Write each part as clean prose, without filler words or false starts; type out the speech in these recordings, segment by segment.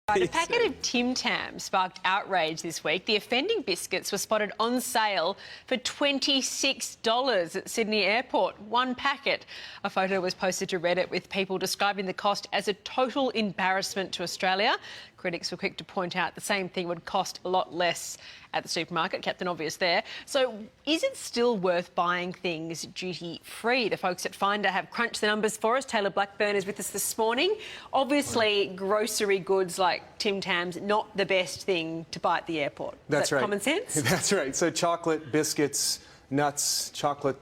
A packet of Tim Tams sparked outrage this week. The offending biscuits were spotted on sale for $26 at Sydney Airport. One packet. A photo was posted to Reddit with people describing the cost as a total embarrassment to Australia. Critics were quick to point out the same thing would cost a lot less at the supermarket. Captain Obvious there. So is it still worth buying things duty-free? The folks at Finder have crunched the numbers for us. Taylor Blackburn is with us this morning. Obviously, grocery goods like Tim Tams, not the best thing to buy at the airport. That's Is that right. Common sense? That's right. So chocolate, biscuits, nuts, chocolate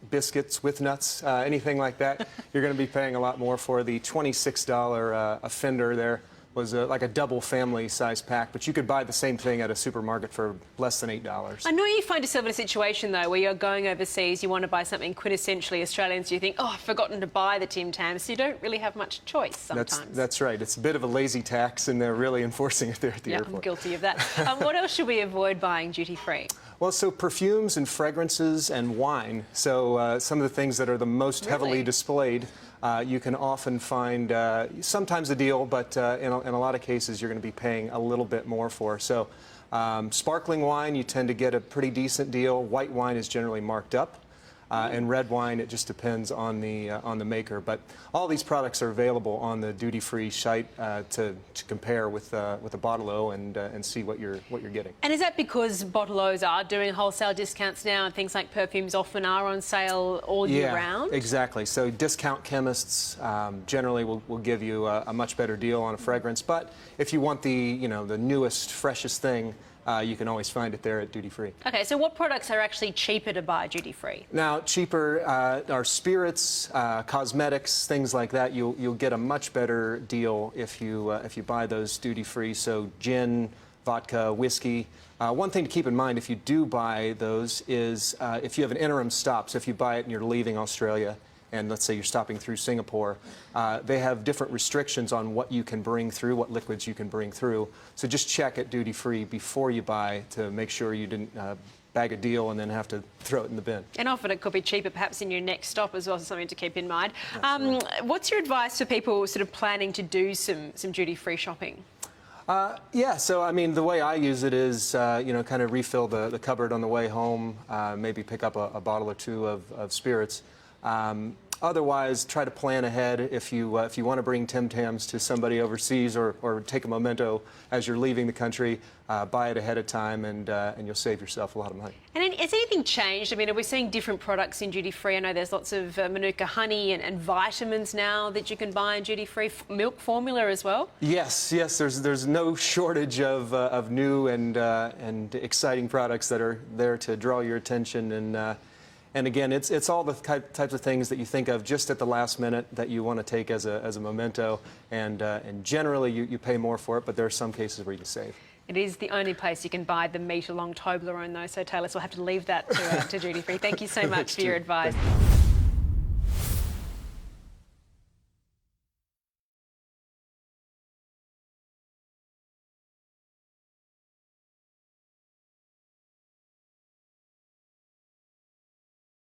biscuits with nuts, anything like that, you're going to be paying a lot more for. The $26 offender there was like a double family size pack, but you could buy the same thing at a supermarket for less than $8. I know you find yourself in a situation, though, where you're going overseas, you want to buy something quintessentially Australian, so you think, oh, I've forgotten to buy the Tim Tams, so you don't really have much choice sometimes. That's right. It's a bit of a lazy tax, and they're really enforcing it there at the airport. Yeah, I'm guilty of that. What else should we avoid buying duty-free? Well, so perfumes and fragrances and wine. So some of the things that are the most heavily displayed, you can often find sometimes a deal, but in a lot of cases you're going to be paying a little bit more for. So sparkling wine, you tend to get a pretty decent deal. White wine is generally marked up. And red wine, it just depends on the maker. But all these products are available on the duty-free site to compare with a bottle-o and see what you're getting. And is that because bottle-os are doing wholesale discounts now, and things like perfumes often are on sale all year round? Yeah, exactly. So discount chemists generally will give you a much better deal on a fragrance. But if you want the newest, freshest thing, you can always find it there at duty-free. Okay, so what products are actually cheaper to buy duty-free? Now, cheaper are spirits, cosmetics, things like that. You'll get a much better deal if you buy those duty-free. So gin, vodka, whiskey. One thing to keep in mind if you do buy those is if you have an interim stop. So if you buy it and you're leaving Australia, and let's say you're stopping through Singapore, they have different restrictions on what you can bring through, what liquids you can bring through. So just check at duty-free before you buy to make sure you didn't bag a deal and then have to throw it in the bin. And often it could be cheaper perhaps in your next stop as well, so something to keep in mind. What's your advice for people sort of planning to do some duty-free shopping? Yeah, so I mean, the way I use it is, kind of refill the cupboard on the way home, maybe pick up a bottle or two of spirits. Otherwise, try to plan ahead if you want to bring Tim Tams to somebody overseas or take a memento as you're leaving the country, buy it ahead of time and you'll save yourself a lot of money. And has anything changed? I mean, are we seeing different products in duty-free? I know there's lots of Manuka honey and vitamins now that you can buy in duty-free, milk formula as well? Yes, there's no shortage of new and exciting products that are there to draw your attention. And again, it's all the types of things that you think of just at the last minute that you want to take as a memento. And generally, you pay more for it, but there are some cases where you can save. It is the only place you can buy the meat along Toblerone, though. So, Taylor, we'll have to leave that to duty-free. Thank you so much for your advice.